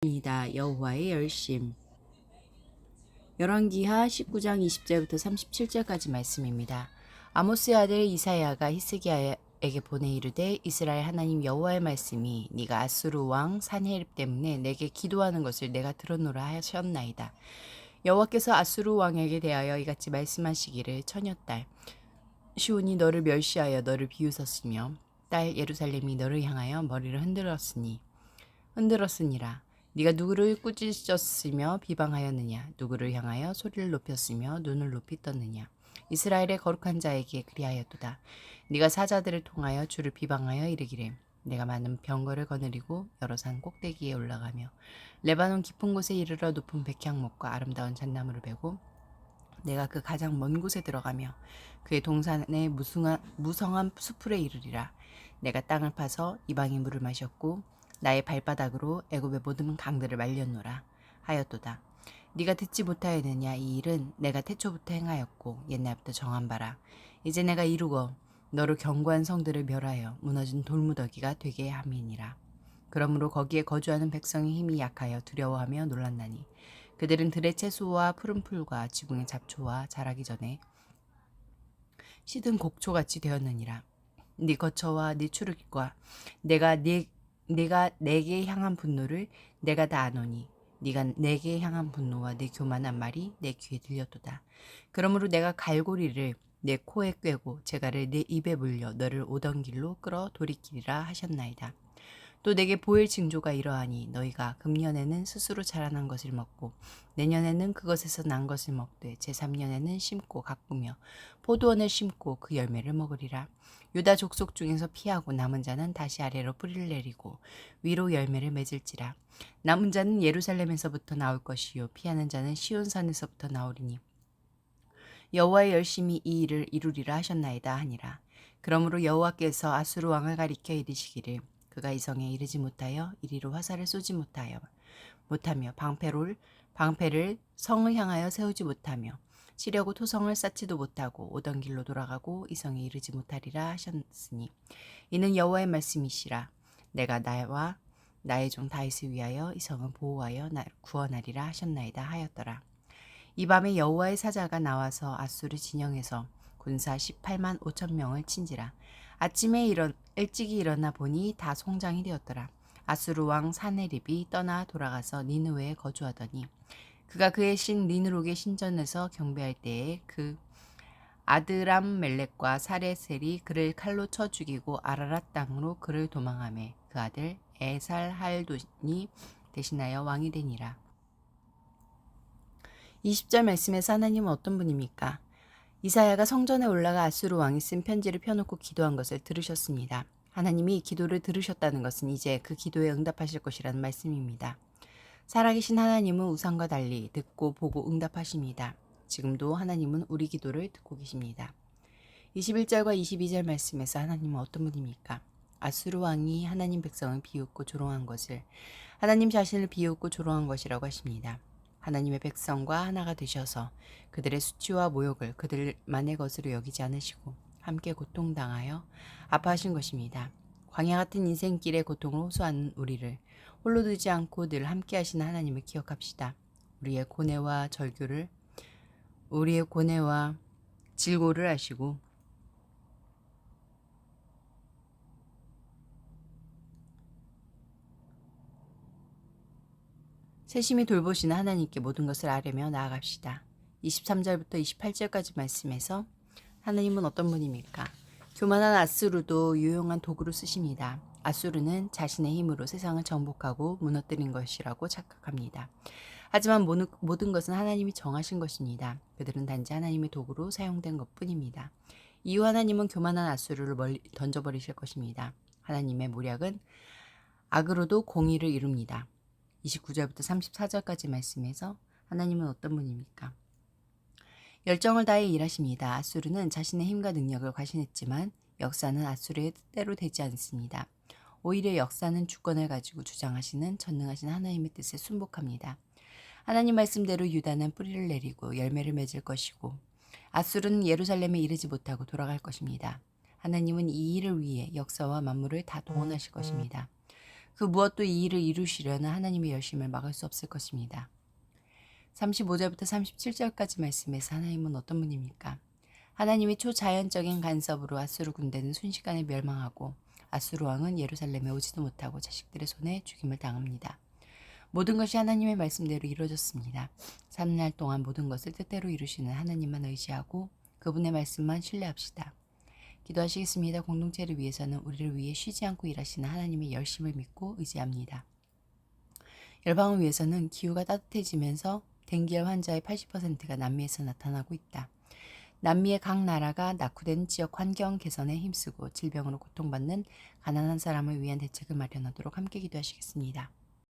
입니다. 여호와의 열심. 열왕기하 19장 20절부터 37절까지 말씀입니다. 아모스의 아들 이사야가 히스기야에게 보내 이르되 이스라엘 하나님 여호와의 말씀이 네가 아수르 왕 산헤립 때문에 내게 기도하는 것을 내가 들었노라 하셨나이다. 여호와께서 아수르 왕에게 대하여 이같이 말씀하시기를 처녀딸 시온이 너를 멸시하여 너를 비웃었으며 딸 예루살렘이 너를 향하여 머리를 흔들었으니라. 네가 누구를 꾸짖었으며 비방하였느냐? 누구를 향하여 소리를 높였으며 눈을 높이 떴느냐? 이스라엘의 거룩한 자에게 그리하였도다. 네가 사자들을 통하여 주를 비방하여 이르기를 내가 많은 병거를 거느리고 여러 산 꼭대기에 올라가며 레바논 깊은 곳에 이르러 높은 백향목과 아름다운 잣나무를 베고 내가 그 가장 먼 곳에 들어가며 그의 동산의 무성한 수풀에 이르리라. 내가 땅을 파서 이방의 물을 마셨고 나의 발바닥으로 애굽의 모든 강들을 말렸노라 하였도다. 네가 듣지 못하였느냐? 이 일은 내가 태초부터 행하였고 옛날부터 정한 바라. 이제 내가 이루고 너를 견고한 성들을 멸하여 무너진 돌무더기가 되게 함이니라. 그러므로 거기에 거주하는 백성의 힘이 약하여 두려워하며 놀랐나니 그들은 들의 채소와 푸른 풀과 지붕의 잡초와 자라기 전에 시든 곡초같이 되었느니라. 네 거처와 네 추르기과 내가 내게 향한 분노를 내가 다 아노니 네가 내게 향한 분노와 네 교만한 말이 내 귀에 들렸도다. 그러므로 내가 갈고리를 내 코에 꿰고 재갈을 내 입에 물려 너를 오던 길로 끌어 돌이키리라 하셨나이다. 또 내게 보일 징조가 이러하니 너희가 금년에는 스스로 자라난 것을 먹고 내년에는 그것에서 난 것을 먹되 제3년에는 심고 가꾸며 포도원을 심고 그 열매를 먹으리라. 유다 족속 중에서 피하고 남은 자는 다시 아래로 뿌리를 내리고 위로 열매를 맺을지라. 남은 자는 예루살렘에서부터 나올 것이요 피하는 자는 시온산에서부터 나오리니 여호와의 열심히 이 일을 이루리라 하셨나이다 하니라. 그러므로 여호와께서 아수르 왕을 가리켜 이르시기를 그가 이 성에 이르지 못하여 이리로 화살을 쏘지 못하며 방패를 성을 향하여 세우지 못하며 치려고 토성을 쌓지도 못하고 오던 길로 돌아가고 이 성에 이르지 못하리라 하셨으니 이는 여호와의 말씀이시라. 내가 나와 나의 종 다윗을 위하여 이 성을 보호하여 구원하리라 하셨나이다 하였더라. 이 밤에 여호와의 사자가 나와서 아수르 진영에서 군사 18만 5천 명을 친지라. 아침에 일찍이 일어나 보니 다 송장이 되었더라. 아수르 왕 사네립이 떠나 돌아가서 니느웨에 거주하더니 그가 그의 신 니누록의 신전에서 경배할 때에 그 아드람 멜렉과 사레셀이 그를 칼로 쳐 죽이고 아라랏 땅으로 그를 도망하매 그 아들 에살할돈이 대신하여 왕이 되니라. 20절 말씀에서 하나님은 어떤 분입니까? 이사야가 성전에 올라가 아수르 왕이 쓴 편지를 펴놓고 기도한 것을 들으셨습니다. 하나님이 기도를 들으셨다는 것은 이제 그 기도에 응답하실 것이라는 말씀입니다. 살아계신 하나님은 우상과 달리 듣고 보고 응답하십니다. 지금도 하나님은 우리 기도를 듣고 계십니다. 21절과 22절 말씀에서 하나님은 어떤 분입니까? 아수르 왕이 하나님 백성을 비웃고 조롱한 것을 하나님 자신을 비웃고 조롱한 것이라고 하십니다. 하나님의 백성과 하나가 되셔서 그들의 수치와 모욕을 그들만의 것으로 여기지 않으시고 함께 고통당하여 아파하신 것입니다. 광야 같은 인생길의 고통을 호소하는 우리를 홀로 두지 않고 늘 함께 하시는 하나님을 기억합시다. 우리의 고뇌와 질고를 하시고 세심히 돌보시는 하나님께 모든 것을 아뢰며 나아갑시다. 23절부터 28절까지 말씀에서 하나님은 어떤 분입니까? 교만한 아수르도 유용한 도구로 쓰십니다. 아수르는 자신의 힘으로 세상을 정복하고 무너뜨린 것이라고 착각합니다. 하지만 모든 것은 하나님이 정하신 것입니다. 그들은 단지 하나님의 도구로 사용된 것뿐입니다. 이후 하나님은 교만한 아수르를 멀리 던져버리실 것입니다. 하나님의 모략은 악으로도 공의를 이룹니다. 29절부터 34절까지 말씀에서 하나님은 어떤 분입니까? 열정을 다해 일하십니다. 아수르는 자신의 힘과 능력을 과신했지만 역사는 아수르의 뜻대로 되지 않습니다. 오히려 역사는 주권을 가지고 주장하시는 전능하신 하나님의 뜻에 순복합니다. 하나님 말씀대로 유다는 뿌리를 내리고 열매를 맺을 것이고 아수르는 예루살렘에 이르지 못하고 돌아갈 것입니다. 하나님은 이 일을 위해 역사와 만물을 다 동원하실 것입니다. 그 무엇도 이 일을 이루시려는 하나님의 열심을 막을 수 없을 것입니다. 35절부터 37절까지 말씀에서 하나님은 어떤 분입니까? 하나님이 초자연적인 간섭으로 아수르 군대는 순식간에 멸망하고 아수르 왕은 예루살렘에 오지도 못하고 자식들의 손에 죽임을 당합니다. 모든 것이 하나님의 말씀대로 이루어졌습니다. 3날 동안 모든 것을 뜻대로 이루시는 하나님만 의지하고 그분의 말씀만 신뢰합시다. 기도하시겠습니다. 공동체를 위해서는 우리를 위해 쉬지 않고 일하시는 하나님의 열심을 믿고 의지합니다. 열방을 위해서는 기후가 따뜻해지면서 댕기열 환자의 80%가 남미에서 나타나고 있다. 남미의 각 나라가 낙후된 지역 환경 개선에 힘쓰고 질병으로 고통받는 가난한 사람을 위한 대책을 마련하도록 함께 기도하시겠습니다.